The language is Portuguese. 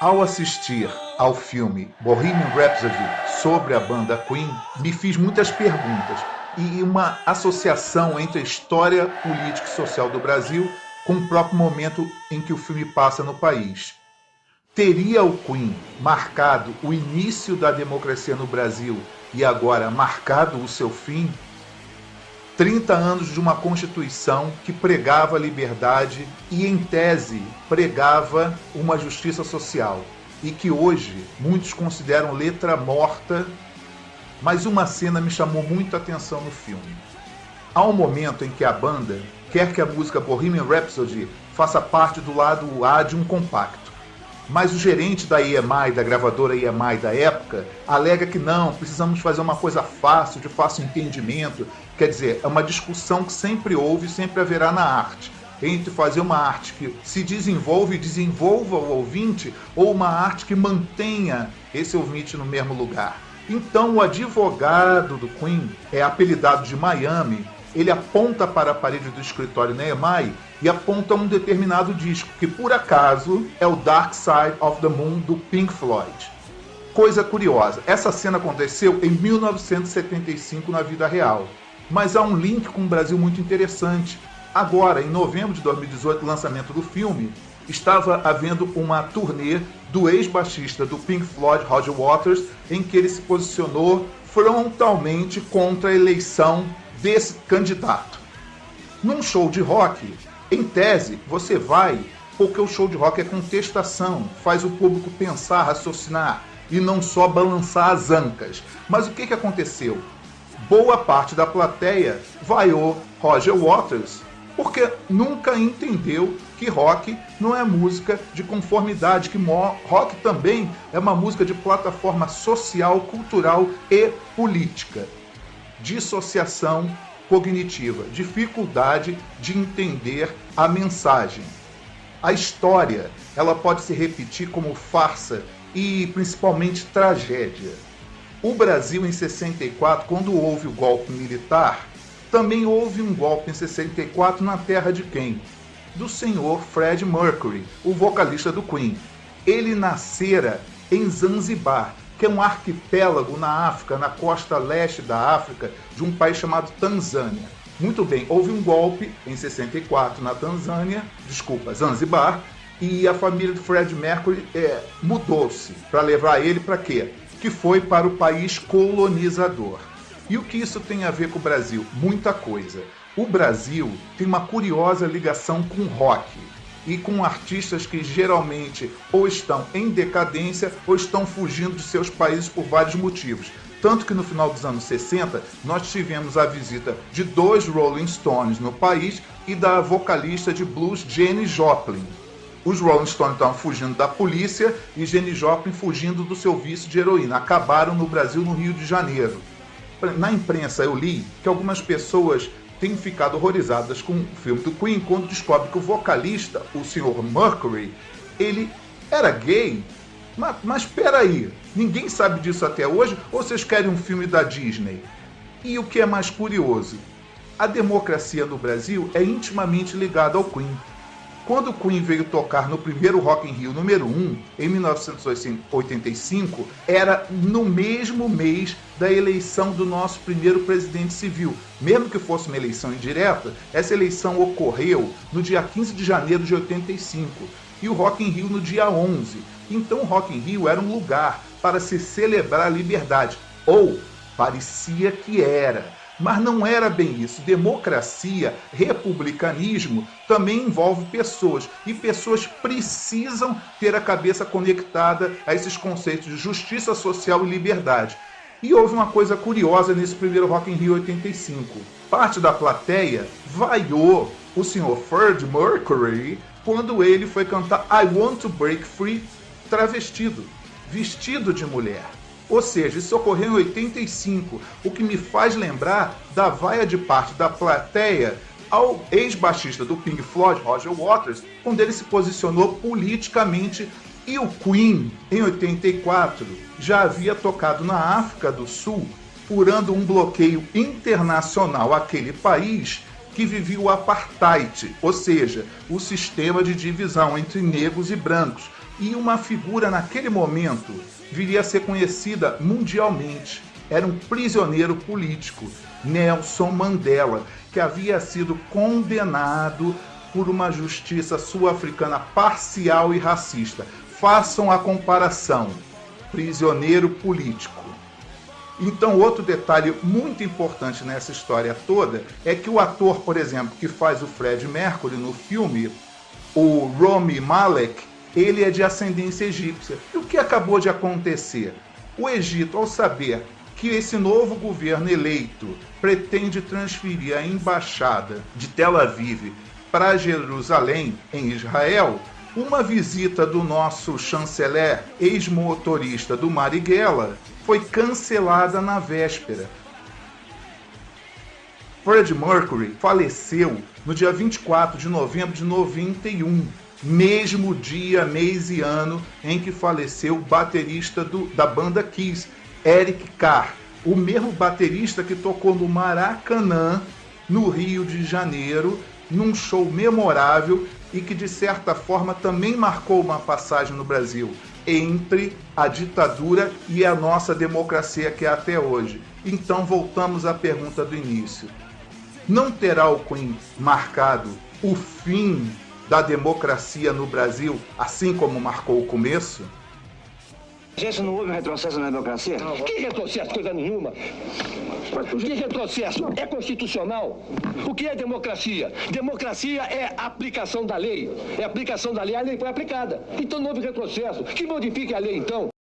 Ao assistir ao filme Bohemian Rhapsody sobre a banda Queen, me fiz muitas perguntas e uma associação entre a história política e social do Brasil com o próprio momento em que o filme passa no país. Teria o Queen marcado o início da democracia no Brasil e agora marcado o seu fim? 30 anos de uma Constituição que pregava a liberdade e, em tese, pregava uma justiça social e que hoje muitos consideram letra morta, mas uma cena me chamou muito a atenção no filme. Há um momento em que a banda quer que a música Bohemian Rhapsody faça parte do lado A de um compacto, mas o gerente da EMI, da gravadora EMI da época, alega que não, precisamos fazer uma coisa fácil, de fácil entendimento. Quer dizer, é uma discussão que sempre houve e sempre haverá na arte, entre fazer uma arte que se desenvolve e desenvolva o ouvinte, ou uma arte que mantenha esse ouvinte no mesmo lugar. Então o advogado do Queen, apelidado de Miami, ele aponta para a parede do escritório na EMI e aponta um determinado disco, que por acaso é o Dark Side of the Moon do Pink Floyd. Coisa curiosa, essa cena aconteceu em 1975 na vida real, mas há um link com o Brasil muito interessante. Agora, em novembro de 2018, lançamento do filme, estava havendo uma turnê do ex-baixista do Pink Floyd, Roger Waters, em que ele se posicionou frontalmente contra a eleição desse candidato. Num show de rock, em tese, você vai porque o show de rock é contestação, faz o público pensar, raciocinar e não só balançar as ancas. Mas o que aconteceu? Boa parte da plateia vaiou Roger Waters porque nunca entendeu que rock não é música de conformidade, que rock também é uma música de plataforma social, cultural e política. Dissociação cognitiva, dificuldade de entender a mensagem. A história, ela pode se repetir como farsa e principalmente tragédia. O Brasil em 64, quando houve o golpe militar, também houve um golpe em 64 na terra de quem? Do senhor Freddie Mercury, o vocalista do Queen. Ele nascera em Zanzibar, que é um arquipélago na África, na costa leste da África, de um país chamado Tanzânia. Muito bem, houve um golpe em 64 na Zanzibar, e a família de Freddie Mercury mudou-se para levar ele para quê? Que foi para o país colonizador. E o que isso tem a ver com o Brasil? Muita coisa. O Brasil tem uma curiosa ligação com o rock e com artistas que geralmente ou estão em decadência ou estão fugindo de seus países por vários motivos. Tanto que no final dos anos 60 nós tivemos a visita de 2 Rolling Stones no país e da vocalista de blues Janis Joplin. Os Rolling Stones estavam fugindo da polícia e Janis Joplin fugindo do seu vício de heroína. Acabaram no Brasil, no Rio de Janeiro. Na imprensa eu li que algumas pessoas têm ficado horrorizadas com o filme do Queen quando descobre que o vocalista, o Sr. Mercury, ele era gay. Mas espera aí, ninguém sabe disso até hoje ou vocês querem um filme da Disney? E o que é mais curioso, a democracia no Brasil é intimamente ligada ao Queen. Quando o Queen veio tocar no primeiro Rock in Rio número 1, em 1985, era no mesmo mês da eleição do nosso primeiro presidente civil. Mesmo que fosse uma eleição indireta, essa eleição ocorreu no dia 15 de janeiro de 85 e o Rock in Rio no dia 11. Então o Rock in Rio era um lugar para se celebrar a liberdade, ou parecia que era. Mas não era bem isso. Democracia, republicanismo, também envolve pessoas. E pessoas precisam ter a cabeça conectada a esses conceitos de justiça social e liberdade. E houve uma coisa curiosa nesse primeiro Rock in Rio 85. Parte da plateia vaiou o Sr. Freddie Mercury quando ele foi cantar I Want to Break Free travestido, vestido de mulher. Ou seja, isso ocorreu em 85, o que me faz lembrar da vaia de parte da plateia ao ex-baixista do Pink Floyd, Roger Waters, quando ele se posicionou politicamente. E o Queen, em 84, já havia tocado na África do Sul, furando um bloqueio internacional àquele país que vivia o apartheid, ou seja, o sistema de divisão entre negros e brancos. E uma figura naquele momento viria a ser conhecida mundialmente. Era um prisioneiro político, Nelson Mandela, que havia sido condenado por uma justiça sul-africana parcial e racista. Façam a comparação. Prisioneiro político. Então, outro detalhe muito importante nessa história toda é que o ator, por exemplo, que faz o Fred Mercury no filme, o Rami Malek, ele é de ascendência egípcia. E o que acabou de acontecer? O Egito, ao saber que esse novo governo eleito pretende transferir a embaixada de Tel Aviv para Jerusalém, em Israel, uma visita do nosso chanceler, ex-motorista do Marighella, foi cancelada na véspera. Fred Mercury faleceu no dia 24 de novembro de 91, mesmo dia, mês e ano em que faleceu o baterista da banda Kiss, Eric Carr, o mesmo baterista que tocou no Maracanã, no Rio de Janeiro, num show memorável e que, de certa forma, também marcou uma passagem no Brasil entre a ditadura e a nossa democracia que é até hoje. Então, voltamos à pergunta do início. Não terá o Queen marcado o fim da democracia no Brasil, assim como marcou o começo? Gente, não houve um retrocesso na democracia? Não. Que retrocesso? Coisa nenhuma. Que retrocesso? É constitucional. O que é democracia? Democracia é a aplicação da lei. É a aplicação da lei, a lei foi aplicada. Então não houve retrocesso. Que modifique a lei, então.